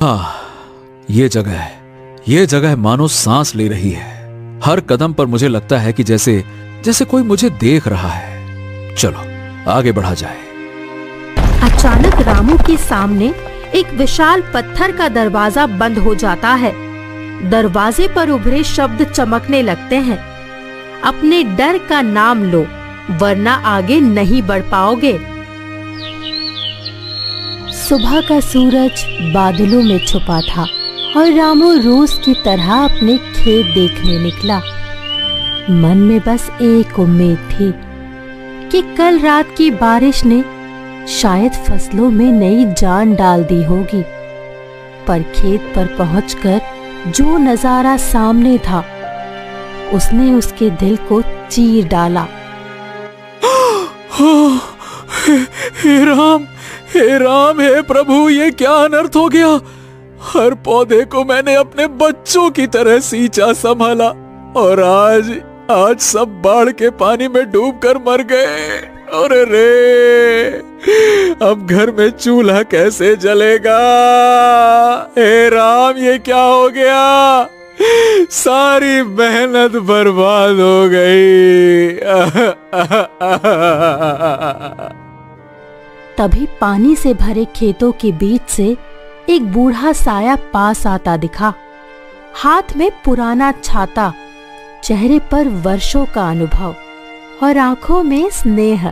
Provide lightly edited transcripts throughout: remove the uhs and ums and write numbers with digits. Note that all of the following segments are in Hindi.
ये जगह मानो सांस ले रही है। हर कदम पर मुझे लगता है कि जैसे कोई मुझे देख रहा है। चलो आगे बढ़ा जाए। अचानक रामू के सामने एक विशाल पत्थर का दरवाजा बंद हो जाता है। दरवाजे पर उभरे शब्द चमकने लगते हैं। अपने डर का नाम लो, वरना आगे नहीं बढ़ पाओगे। सुबह का सूरज बादलों में छुपा था और रामू रोज की तरह अपने खेत देखने निकला। मन में बस एक उम्मीद थी कि कल रात की बारिश ने शायद फसलों में नई जान डाल दी होगी। पर खेत पर पहुंचकर जो नजारा सामने था, उसने उसके दिल को चीर डाला। हे राम, हे प्रभु, ये क्या अनर्थ हो गया। हर पौधे को मैंने अपने बच्चों की तरह सींचा संभाला और आज सब बाढ़ के पानी में डूबकर मर गए। अरे रे, अब घर में चूल्हा कैसे जलेगा। हे राम, ये क्या हो गया। सारी मेहनत बर्बाद हो गई। तभी पानी से भरे खेतों के बीच से एक बूढ़ा साया पास आता दिखा। हाथ में पुराना छाता, चेहरे पर वर्षों का अनुभव और आंखों में स्नेह।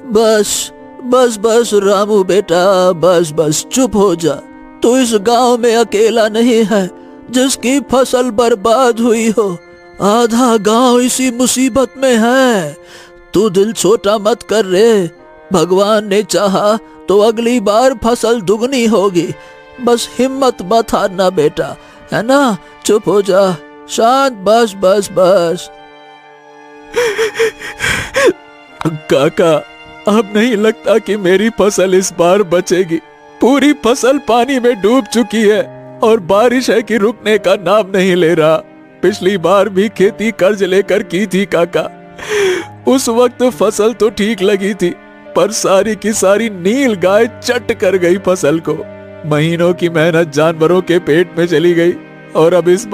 बस रामू बेटा, बस चुप हो जा। तू इस गांव में अकेला नहीं है जिसकी फसल बर्बाद हुई हो। आधा गांव इसी मुसीबत में है। तू दिल छोटा मत कर रे। भगवान ने चाहा तो अगली बार फसल दुगनी होगी। बस हिम्मत मत हारना बेटा, है ना। चुप हो जा, शांत, बस। काका, अब नहीं लगता कि मेरी फसल इस बार बचेगी। पूरी फसल पानी में डूब चुकी है और बारिश है कि रुकने का नाम नहीं ले रहा। पिछली बार भी खेती कर्ज लेकर की थी काका। उस वक्त फसल तो ठीक लगी थी, पर सारी की सारी नील गाय चट कर गई फसल को। महीनों की मेहनत जानवरों के पेट में चली गई। और अब इस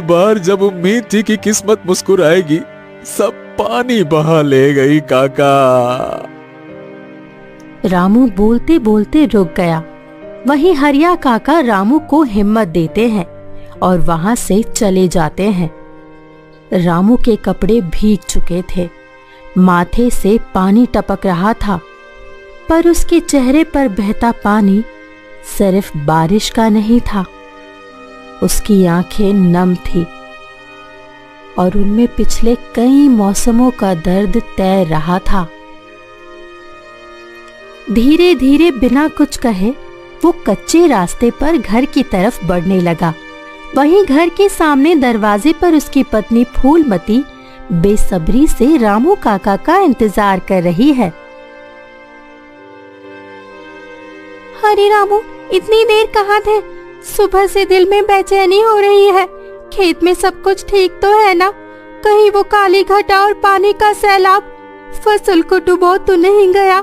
बार जब उम्मीद थी कि किस्मत मुस्कुराएगी, सब पानी बहा ले गई काका। रामू बोलते बोलते रुक गया। वहीं हरिया काका रामू को हिम्मत देते हैं और वहां से चले जाते हैं। रामू के कपड़े भीग चुके थे, माथे से पानी टपक रहा था, पर उसके चेहरे पर बहता पानी सिर्फ बारिश का नहीं था। उसकी आंखें नम थी और उनमें पिछले कई मौसमों का दर्द तैर रहा था। धीरे धीरे बिना कुछ कहे वो कच्चे रास्ते पर घर की तरफ बढ़ने लगा। वहीं घर के सामने दरवाजे पर उसकी पत्नी फूलमती बेसब्री से रामू काका का इंतजार कर रही है। अरे रामू, इतनी देर कहाँ थे? सुबह से दिल में बेचैनी हो रही है। खेत में सब कुछ ठीक तो है ना? कहीं वो काली घटा और पानी का सैलाब फसल को डुबो तो नहीं गया?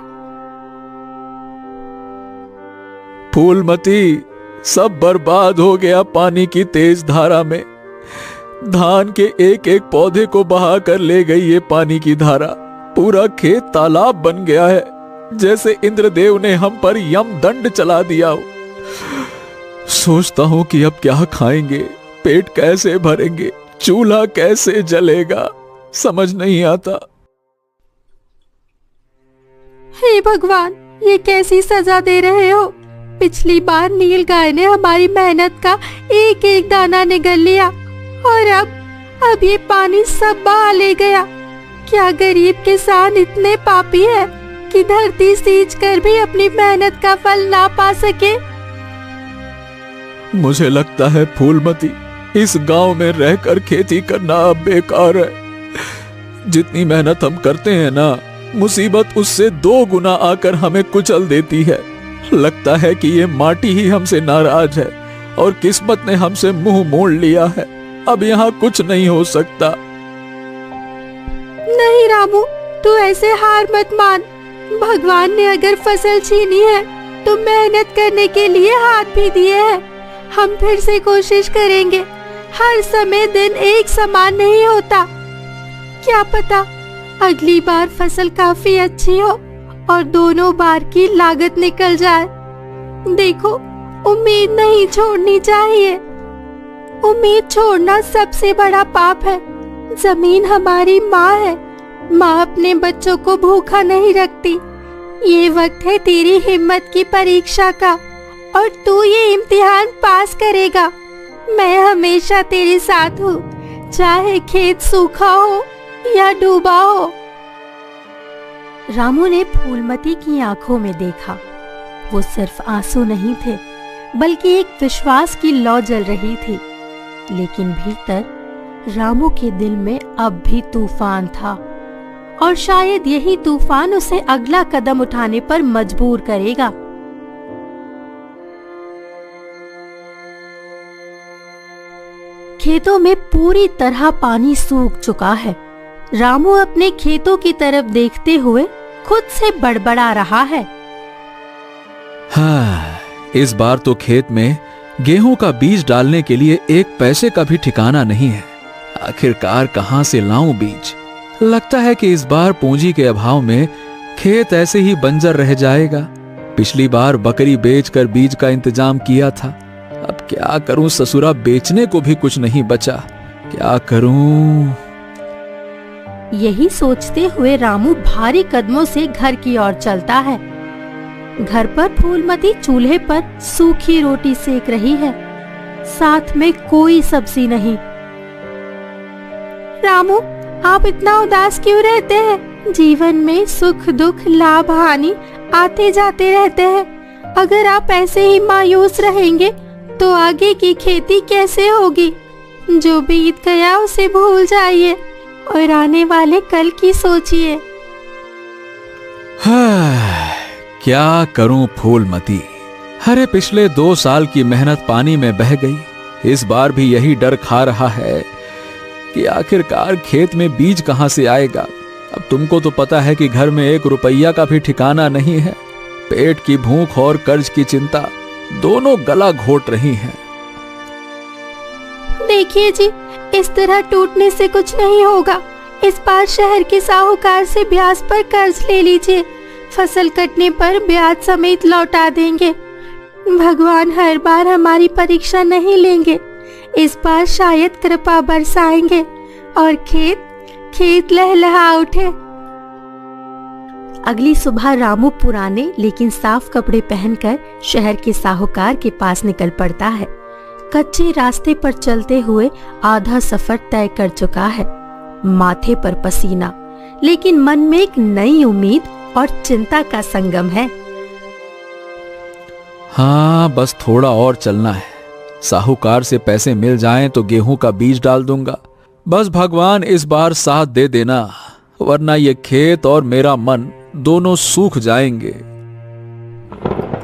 फूलमती, सब बर्बाद हो गया पानी की तेज धारा में। धान के एक एक पौधे को बहा कर ले गई ये पानी की धारा। पूरा खेत तालाब बन गया है, जैसे इंद्रदेव ने हम पर यमदंड चला दिया हो। सोचता हूँ कि अब क्या खाएंगे, पेट कैसे भरेंगे, चूल्हा कैसे जलेगा, समझ नहीं आता। हे भगवान, ये कैसी सजा दे रहे हो? पिछली बार नील गाय ने हमारी मेहनत का एक एक दाना निगल लिया और अब ये पानी सब बहा ले गया। क्या गरीब किसान इतने पापी है कि धरती सींच कर भी अपनी मेहनत का फल ना पा सके? मुझे लगता है फूलमती, इस गांव में रहकर खेती करना अब बेकार है। जितनी मेहनत हम करते हैं ना, मुसीबत उससे 2 गुना आकर हमें कुचल देती है। लगता है कि ये माटी ही हमसे नाराज है और किस्मत ने हमसे मुंह मोड़ लिया है। अब यहाँ कुछ नहीं हो सकता। नहीं रामू, तू ऐसे हार मत मान। भगवान ने अगर फसल छीनी है तुम मेहनत करने के लिए हाथ भी दिए हैं। हम फिर से कोशिश करेंगे। हर समय दिन एक समान नहीं होता। क्या पता अगली बार फसल काफी अच्छी हो और दोनों बार की लागत निकल जाए। देखो, उम्मीद नहीं छोड़नी चाहिए। उम्मीद छोड़ना सबसे बड़ा पाप है। जमीन हमारी माँ है। माँ अपने बच्चों को भूखा नहीं रखती। ये वक्त है तेरी हिम्मत की परीक्षा का और तू ये इम्तिहान पास करेगा। मैं हमेशा तेरे साथ हूँ, चाहे खेत सूखा हो या डूबा हो। रामू ने फूलमती की आंखों में देखा। वो सिर्फ आंसू नहीं थे, बल्कि एक विश्वास की लौ जल रही थी। लेकिन भीतर रामू के दिल में अब भी तूफान था, और शायद यही तूफान उसे अगला कदम उठाने पर मजबूर करेगा। खेतों में पूरी तरह पानी सूख चुका है। रामू अपने खेतों की तरफ देखते हुए खुद से बड़बड़ा रहा है। हाँ, इस बार तो खेत में गेहूं का बीज डालने के लिए एक पैसे का भी ठिकाना नहीं है। आखिरकार कहां से लाऊं बीज? लगता है कि इस बार पूंजी के अभाव में खेत ऐसे ही बंजर रह जाएगा। पिछली बार बकरी बेचकर बीज का इंतजाम किया था। अब क्या करूं ससुरा, बेचने को भी कुछ नहीं बचा। क्या करूं? यही सोचते हुए रामू भारी कदमों से घर की ओर चलता है। घर पर फूलमती चूल्हे पर सूखी रोटी सेक रही है। साथ में कोई सब्जी नहीं। रामू, आप इतना उदास क्यों रहते हैं? जीवन में सुख दुख लाभ हानि आते जाते रहते हैं। अगर आप ऐसे ही मायूस रहेंगे तो आगे की खेती कैसे होगी? जो बीत गया उसे भूल जाइए और आने वाले कल की सोचिए। क्या करूं फूलमती? अरे पिछले 2 साल की मेहनत पानी में बह गई। इस बार भी यही डर खा रहा है कि आखिरकार खेत में बीज कहां से आएगा। अब तुमको तो पता है कि घर में 1 रुपया का भी ठिकाना नहीं है। पेट की भूख और कर्ज की चिंता दोनों गला घोट रही हैं। देखिए जी, इस तरह टूटने से कुछ नहीं होगा। इस बार शहर के साहूकार से ब्याज पर कर्ज ले लीजिए। फसल कटने पर ब्याज समेत लौटा देंगे। भगवान हर बार हमारी परीक्षा नहीं लेंगे। इस बार शायद कृपा बरसाएंगे और खेत लहलहा उठे। अगली सुबह रामू पुराने लेकिन साफ कपड़े पहनकर शहर के साहूकार के पास निकल पड़ता है। कच्चे रास्ते पर चलते हुए आधा सफर तय कर चुका है। माथे पर पसीना, लेकिन मन में एक नई उम्मीद और चिंता का संगम है। हाँ, बस थोड़ा और चलना है। साहूकार से पैसे मिल जाएं तो गेहूं का बीज डाल दूंगा। बस भगवान इस बार साथ दे देना, वरना ये खेत और मेरा मन दोनों सूख जाएंगे।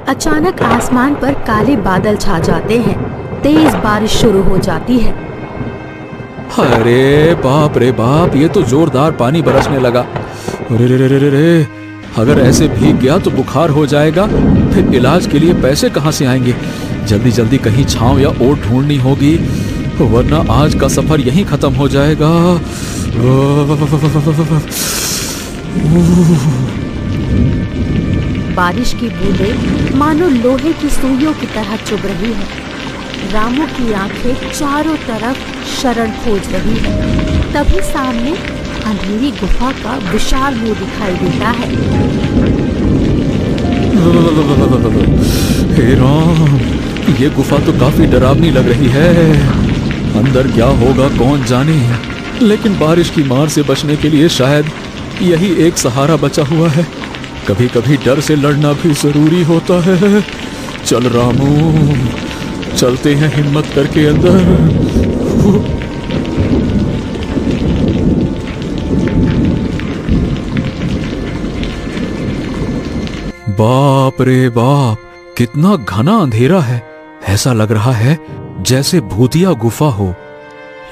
अचानक आसमान पर काले बादल छा जाते हैं। तेज बारिश शुरू हो जाती है। अरे बाप रे बाप, ये तो जोरदार पानी बरसने लगा। रे रे रे रे रे, अगर ऐसे भीग गया तो बुखार हो जाएगा। फिर इलाज के लिए पैसे कहां से आएंगे? जल्दी जल्दी कहीं छांव या ओट ढूंढनी होगी, वरना आज का सफर यहीं खत्म हो जाएगा। बारिश की बूंदें मानो लोहे की सुइयों की तरह चुभ रही है। रामू की आंखें चारों तरफ शरण खोज रही है। तभी सामने अंधेरी गुफा का विशाल मुंह दिखाई देता है। हे राम, ये गुफा तो काफी डरावनी लग रही है। अंदर क्या होगा कौन जाने, लेकिन बारिश की मार से बचने के लिए शायद यही एक सहारा बचा हुआ है। कभी कभी डर से लड़ना भी जरूरी होता है। चल रामू, चलते हैं हिम्मत करके अंदर। बाप रे बाप, कितना घना अंधेरा है। ऐसा लग रहा है जैसे भूतिया गुफा हो।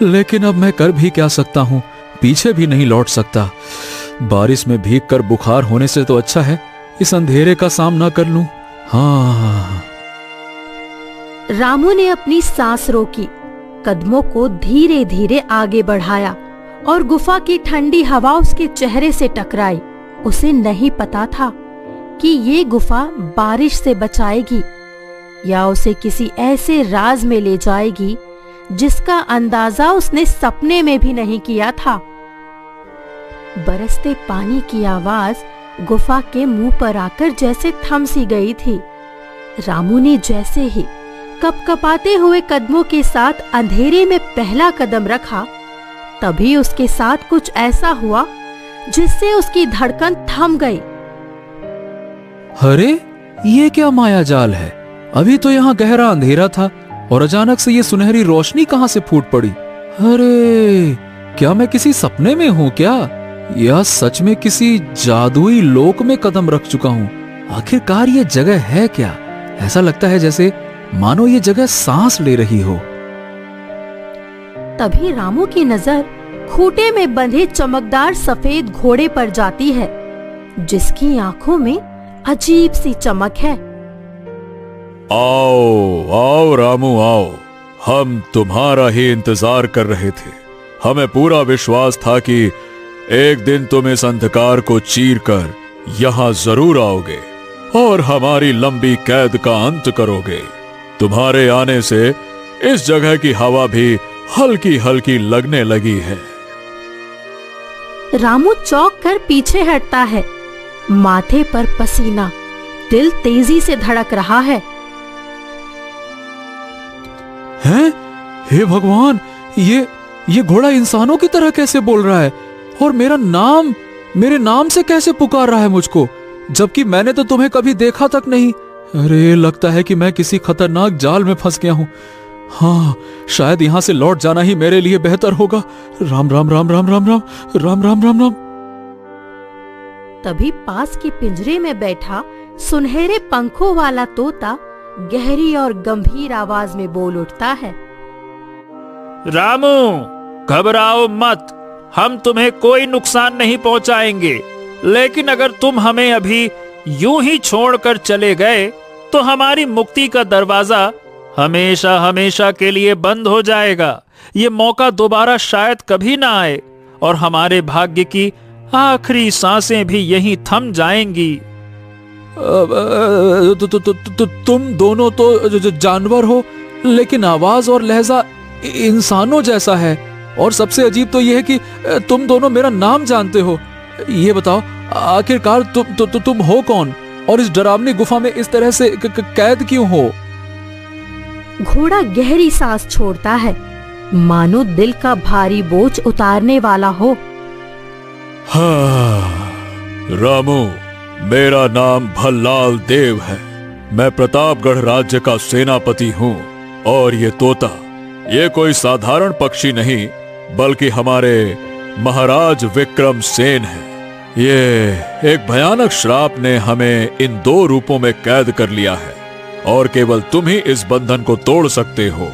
लेकिन अब मैं कर भी क्या सकता हूं? पीछे भी नहीं लौट सकता। बारिश में भीगकर बुखार होने से तो अच्छा है इस अंधेरे का सामना कर लूं। हाँ। रामू ने अपनी सांस रोकी, कदमों को धीरे धीरे आगे बढ़ाया और गुफा की ठंडी हवा उसके चेहरे से टकराई। उसे नहीं पता था कि ये गुफा बारिश से बचाएगी या उसे किसी ऐसे राज में ले जाएगी जिसका अंदाजा उसने सपने में भी नहीं किया था। बरसते पानी की आवाज गुफा के मुंह पर आकर जैसे थम सी गई थी। रामू ने जैसे ही कपकपाते हुए कदमों के साथ अंधेरे में पहला कदम रखा, तभी उसके साथ कुछ ऐसा हुआ जिससे उसकी धड़कन थम गई। अरे ये क्या माया जाल है? अभी तो यहाँ गहरा अंधेरा था और अचानक से ये सुनहरी रोशनी कहाँ से फूट पड़ी? अरे क्या मैं किसी सपने में हूँ क्या, या सच में किसी जादुई लोक में कदम रख चुका हूँ? आखिरकार ये जगह है क्या? ऐसा लगता है जैसे मानो ये जगह सांस ले रही हो। तभी रामू की नजर खूंटे में बंधे चमकदार सफेद घोड़े पर जाती है, जिसकी आंखों में अजीब सी चमक है। आओ आओ रामू आओ, हम तुम्हारा ही इंतजार कर रहे थे। हमें पूरा विश्वास था कि एक दिन तुम इस अंधकार को चीर कर यहाँ जरूर आओगे और हमारी लंबी कैद का अंत करोगे। तुम्हारे आने से इस जगह की हवा भी हल्की हल्की लगने लगी है। रामू चौंक कर पीछे हटता है, माथे पर पसीना, दिल तेजी से धड़क रहा है। हैं? हे भगवान, ये घोड़ा इंसानों की तरह कैसे बोल रहा है और मेरे नाम से कैसे पुकार रहा है मुझको, जबकि मैंने तो तुम्हें कभी देखा तक नहीं। अरे लगता है कि मैं किसी खतरनाक जाल में फंस गया हूं। हाँ, शायद यहां से लौट जाना ही मेरे लिए बेहतर होगा। राम राम राम राम राम राम राम राम राम राम। तभी पास के पिंजरे में बैठा सुनहरे पंखों वाला तोता गहरी और गंभीर आवाज में बोल उठता है। रामू, घबराओ मत, हम तुम्हें कोई नुकसान नहीं पहुंचाएंगे। लेकिन अगर तुम हमें अभी यूं ही छोड़कर चले गए तो हमारी मुक्ति का दरवाजा हमेशा हमेशा के लिए बंद हो जाएगा। ये मौका दोबारा शायद कभी ना आए और हमारे भाग्य की आखिरी सांसें भी यहीं थम जाएंगी। तुम दोनों तो जानवर हो, लेकिन आवाज और लहजा इंसानों जैसा है। और सबसे अजीब तो यह है कि तुम दोनों मेरा नाम जानते हो। ये बताओ, आखिरकार तुम हो कौन और इस डरावनी गुफा में इस तरह से कैद क्यों हो? घोड़ा गहरी सांस छोड़ता है, मानो दिल का भारी बोझ उतारने वाला हो। हाँ, रामू, मेरा नाम भल्लाल देव है। मैं प्रतापगढ़ राज्य का सेनापति हूँ और ये तोता, ये कोई साधारण पक्षी नहीं बल्कि हमारे महाराज विक्रम सेन है। ये एक भयानक श्राप ने हमें इन दो रूपों में कैद कर लिया है और केवल तुम ही इस बंधन को तोड़ सकते हो।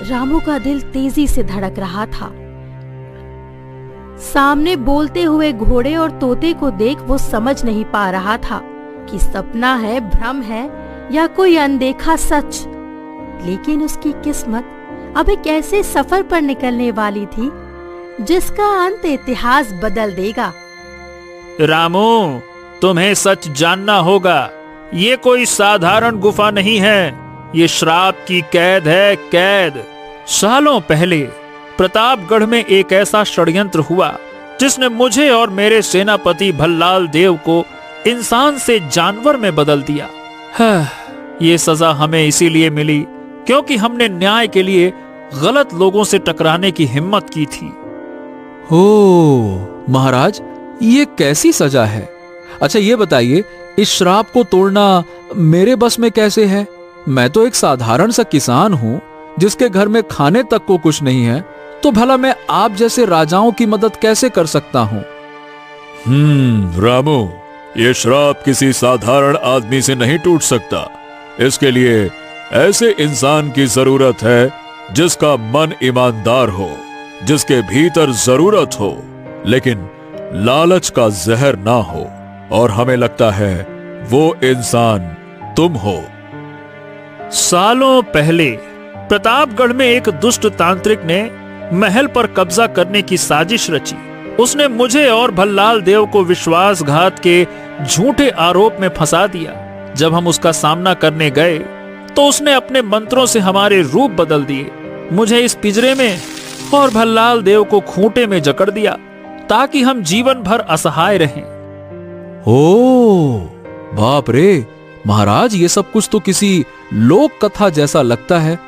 रामू का दिल तेजी से धड़क रहा था। सामने बोलते हुए घोड़े और तोते को देख वो समझ नहीं पा रहा था कि सपना है, भ्रम है या कोई अनदेखा सच। लेकिन उसकी किस्मत अब एक ऐसे सफर पर निकलने वाली थी जिसका अंत इतिहास बदल देगा। रामू, तुम्हें सच जानना होगा। ये कोई साधारण गुफा नहीं है, ये श्राप की कैद है, कैद। सालों पहले प्रतापगढ़ में एक ऐसा षड्यंत्र हुआ जिसने मुझे और मेरे सेनापति भल्लाल देव को इंसान से जानवर में बदल दिया। ये सजा हमें इसीलिए मिली क्योंकि हमने न्याय के लिए गलत लोगों से टकराने की हिम्मत की थी। ओ महाराज, ये कैसी सजा है? अच्छा ये बताइए, इस श्राप को तोड़ना मेरे बस में कैसे है? मैं तो एक साधारण सा किसान हूँ जिसके घर में खाने तक को कुछ नहीं है, तो भला मैं आप जैसे राजाओं की मदद कैसे कर सकता हूँ? रामू, ये श्राप किसी साधारण आदमी से नहीं टूट सकता। इसके लिए ऐसे इंसान की जरूरत है जिसका मन ईमानदार हो, जिसके भीतर जरूरत हो लेकिन लालच का जहर ना हो। और हमें लगता है वो इंसान तुम हो। सालों पहले प्रतापगढ़ में एक दुष्ट तांत्रिक ने महल पर कब्जा करने की साजिश रची। उसने मुझे और भल्लाल देव को विश्वासघात के झूठे आरोप में फंसा दिया। जब हम उसका सामना करने गए तो उसने अपने मंत्रों से हमारे रूप बदल दिए, मुझे इस पिंजरे में और भल्लाल देव को खूंटे में जकड़ दिया ताकि हम जीवन भर असहाय रहें। ओ बाप रे महाराज, ये सब कुछ तो किसी लोक कथा जैसा लगता है।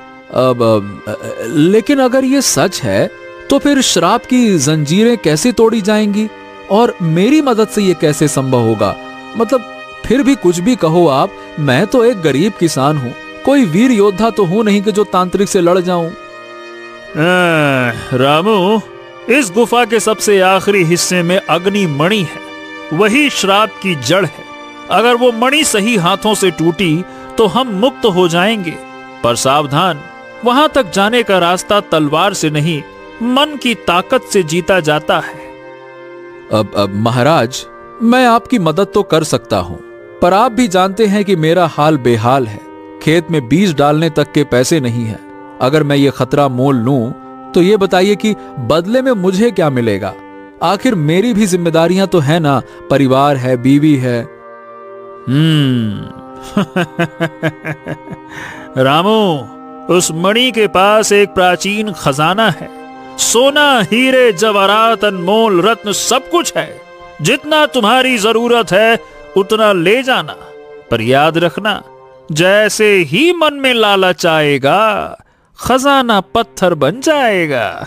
लेकिन अगर ये सच है तो फिर श्राप की जंजीरें कैसे तोड़ी जाएंगी और मेरी मदद से ये कैसे संभव होगा? मतलब फिर भी कुछ भी कहो आप, मैं तो एक गरीब किसान हूँ, कोई वीर योद्धा तो हूं नहीं कि जो तांत्रिक से लड़ जाऊं। रामू, इस गुफा के सबसे आखिरी हिस्से में अग्नि मणि है, वही श्राप की जड़ है। अगर वो मणि सही हाथों से टूटी तो हम मुक्त हो जाएंगे, पर सावधान, वहां तक जाने का रास्ता तलवार से नहीं, मन की ताकत से जीता जाता है। अब महाराज, मैं आपकी मदद तो कर सकता हूं, पर आप भी जानते हैं कि मेरा हाल बेहाल है। खेत में बीज डालने तक के पैसे नहीं हैं। अगर मैं ये खतरा मोल लूं तो ये बताइए कि बदले में मुझे क्या मिलेगा? आखिर मेरी भी जिम्मेदारियां तो है ना, परिवार है, बीवी है। रामू, उस मणि के पास एक प्राचीन खजाना है। सोना, हीरे, जवाहरात, अनमोल रत्न सब कुछ है। जितना तुम्हारी जरूरत है उतना ले जाना, पर याद रखना, जैसे ही मन में लालच आएगा खजाना पत्थर बन जाएगा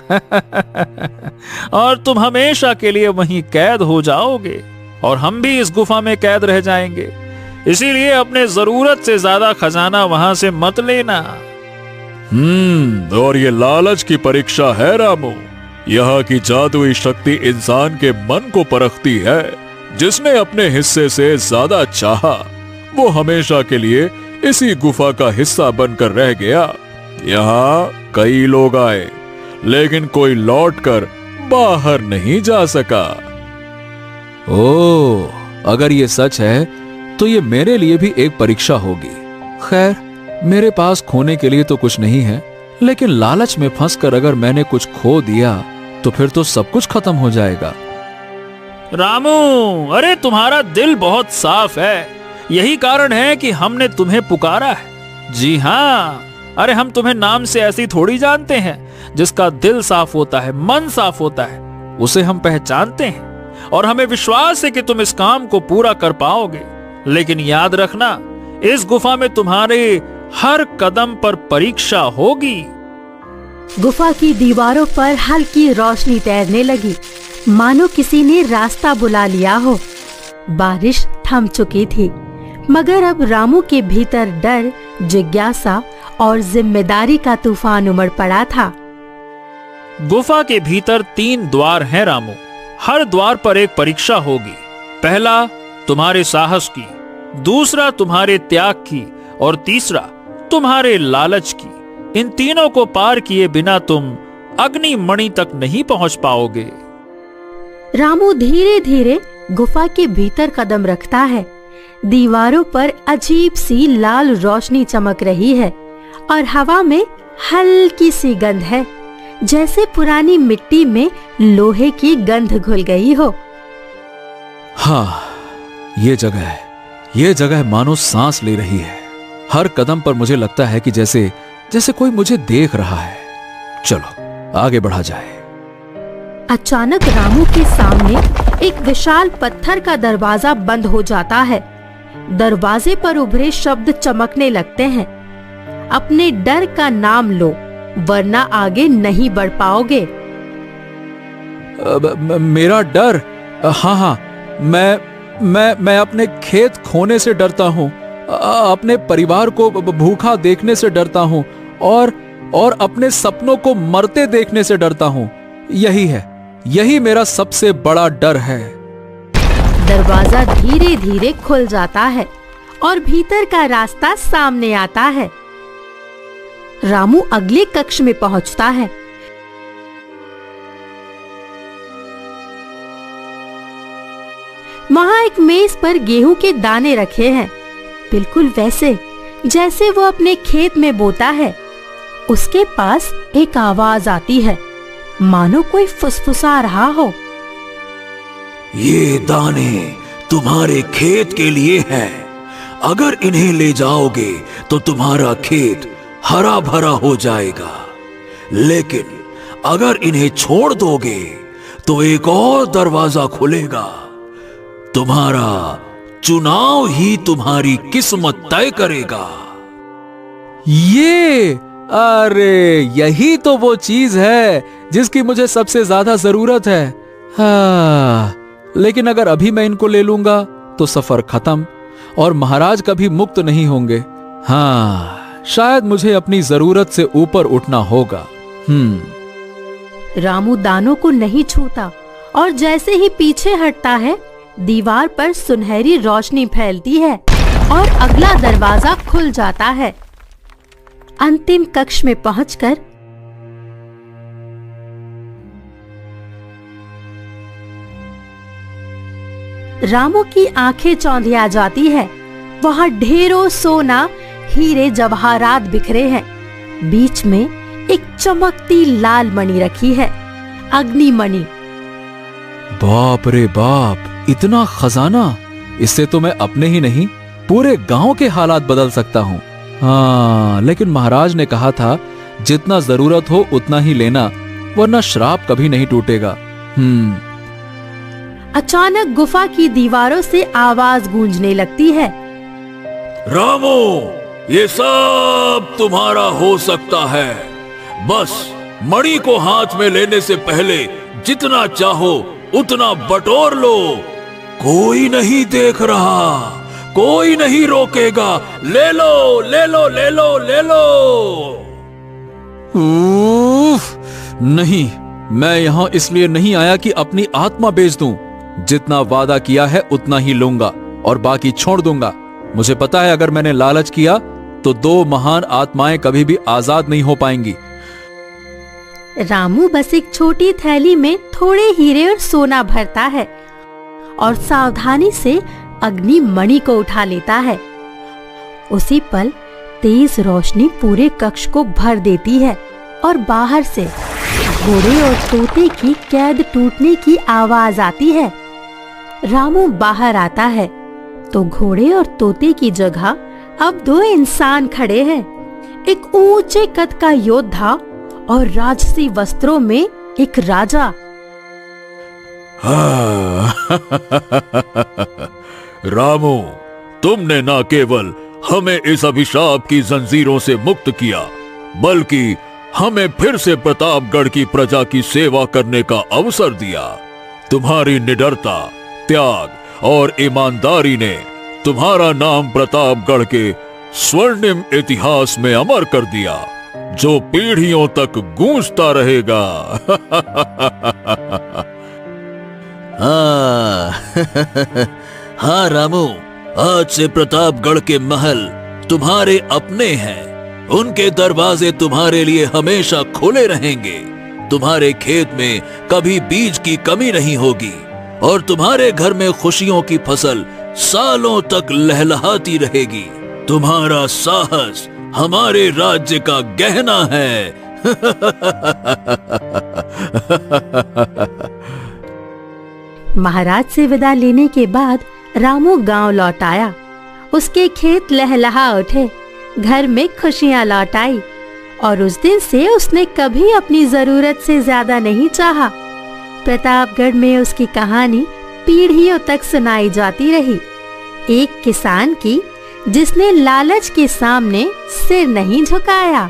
और तुम हमेशा के लिए वहीं कैद हो जाओगे और हम भी इस गुफा में कैद रह जाएंगे। इसीलिए अपने जरूरत से ज्यादा खजाना वहां से मत लेना। और ये लालच की परीक्षा है रामू। यहाँ की जादुई शक्ति इंसान के मन को परखती है। जिसने अपने हिस्से से ज्यादा चाहा वो हमेशा के लिए इसी गुफा का हिस्सा बनकर रह गया। यहाँ कई लोग आए लेकिन कोई लौटकर बाहर नहीं जा सका। ओह, अगर ये सच है तो ये मेरे लिए भी एक परीक्षा होगी। खैर, मेरे पास खोने के लिए तो कुछ नहीं है, लेकिन लालच में फंसकर अगर मैंने कुछ खो दिया तो फिर तो सब कुछ खत्म हो जाएगा। रामू, अरे तुम्हारा दिल बहुत साफ है, यही कारण है कि हमने तुम्हें पुकारा है। जी हाँ, अरे हम तुम्हें नाम से ऐसी थोड़ी जानते हैं। जिसका दिल साफ होता है, मन साफ होता है, उसे हम पहचानते हैं और हमें विश्वास है कि तुम इस काम को पूरा कर पाओगे। लेकिन याद रखना, इस गुफा में तुम्हारे हर कदम पर परीक्षा होगी। गुफा की दीवारों पर हल्की रोशनी तैरने लगी, मानो किसी ने रास्ता बुला लिया हो। बारिश थम चुकी थी, मगर अब रामू के भीतर डर, जिज्ञासा और जिम्मेदारी का तूफान उमड़ पड़ा था। गुफा के भीतर 3 द्वार हैं रामू। हर द्वार पर एक परीक्षा होगी। पहला तुम्हारे साहस की, दूसरा तुम्हारे त्याग की और तीसरा तुम्हारे लालच की। इन तीनों को पार किए बिना तुम अग्नि मणि तक नहीं पहुंच पाओगे। रामू धीरे धीरे गुफा के भीतर कदम रखता है। दीवारों पर अजीब सी लाल रोशनी चमक रही है और हवा में हल्की सी गंध है, जैसे पुरानी मिट्टी में लोहे की गंध घुल गई हो। हाँ, ये जगह मानो सांस ले रही है। हर कदम पर मुझे लगता है कि जैसे कोई मुझे देख रहा है। चलो आगे बढ़ा जाए। अचानक रामू के सामने एक विशाल पत्थर का दरवाजा बंद हो जाता है। दरवाजे पर उभरे शब्द चमकने लगते हैं। अपने डर का नाम लो, वरना आगे नहीं बढ़ पाओगे। मेरा डर? हाँ, मैं अपने खेत खोने से डरता हूँ, अपने परिवार को भूखा देखने से डरता हूँ और अपने सपनों को मरते देखने से डरता हूँ। यही मेरा सबसे बड़ा डर है। दरवाजा धीरे धीरे खुल जाता है और भीतर का रास्ता सामने आता है। रामू अगले कक्ष में पहुंचता है। वहाँ एक मेज पर गेहूं के दाने रखे हैं, बिल्कुल वैसे जैसे वो अपने खेत में बोता है। उसके पास एक आवाज आती है, मानो कोई फुसफुसा रहा हो। ये दाने तुम्हारे खेत के लिए हैं। अगर इन्हें ले जाओगे तो तुम्हारा खेत हरा भरा हो जाएगा, लेकिन अगर इन्हें छोड़ दोगे तो एक और दरवाजा खुलेगा। तुम्हारा चुनाव ही तुम्हारी किस्मत तय करेगा। ये, अरे यही तो वो चीज है जिसकी मुझे सबसे ज्यादा जरूरत है। हाँ, लेकिन अगर अभी मैं इनको ले लूंगा तो सफर खत्म और महाराज कभी मुक्त नहीं होंगे। हाँ, शायद मुझे अपनी जरूरत से ऊपर उठना होगा। रामू दानों को नहीं छूता और जैसे ही पीछे हटता है, दीवार पर सुनहरी रोशनी फैलती है और अगला दरवाजा खुल जाता है। अंतिम कक्ष में पहुंचकर रामू की आंखें चौंधिया जाती है। वहां ढेरों सोना, हीरे, जवाहरात बिखरे हैं। बीच में एक चमकती लाल मणि रखी है, अग्निमणि। बाप रे बाप, इतना खजाना! इससे तो मैं अपने ही नहीं पूरे गांव के हालात बदल सकता हूँ। हाँ, लेकिन महाराज ने कहा था जितना जरूरत हो उतना ही लेना, वरना श्राप कभी नहीं टूटेगा। अचानक गुफा की दीवारों से आवाज गूंजने लगती है। रामू, ये सब तुम्हारा हो सकता है। बस मणि को हाथ में लेने से पहले जितना चाहो उतना बटोर लो। कोई नहीं देख रहा, कोई नहीं रोकेगा। ले लो, ले लो, ले लो, ले लो। नहीं, मैं यहां इसलिए नहीं आया कि अपनी आत्मा बेच दूं। जितना वादा किया है उतना ही लूंगा और बाकी छोड़ दूंगा। मुझे पता है अगर मैंने लालच किया तो दो महान आत्माएं कभी भी आजाद नहीं हो पाएंगी। रामू बस एक छोटी थैली में थोड़े हीरे और सोना भरता है और सावधानी से अग्निमणि को उठा लेता है। उसी पल तेज रोशनी पूरे कक्ष को भर देती है और बाहर से घोड़े और तोते की कैद टूटने की आवाज आती है। रामू बाहर आता है तो घोड़े और तोते की जगह अब दो इंसान खड़े हैं। एक ऊंचे कद का योद्धा और राजसी वस्त्रों में एक राजा। रामू, तुमने न केवल हमें इस अभिशाप की जंजीरों से मुक्त किया, बल्कि हमें फिर से प्रतापगढ़ की प्रजा की सेवा करने का अवसर दिया। तुम्हारी निडरता, त्याग और ईमानदारी ने तुम्हारा नाम प्रतापगढ़ के स्वर्णिम इतिहास में अमर कर दिया, जो पीढ़ियों तक गूंजता रहेगा। हाँ रामू, आज से प्रतापगढ़ के महल तुम्हारे अपने हैं। उनके दरवाजे तुम्हारे लिए हमेशा खुले रहेंगे। तुम्हारे खेत में कभी बीज की कमी नहीं होगी और तुम्हारे घर में खुशियों की फसल सालों तक लहलहाती रहेगी। तुम्हारा साहस हमारे राज्य का गहना है। महाराज से विदा लेने के बाद रामू गांव लौट आया। उसके खेत लहलहा उठे, घर में खुशियां लौट आई और उस दिन से उसने कभी अपनी जरूरत से ज्यादा नहीं चाहा। प्रतापगढ़ में उसकी कहानी पीढ़ियों तक सुनाई जाती रही, एक किसान की जिसने लालच के सामने सिर नहीं झुकाया।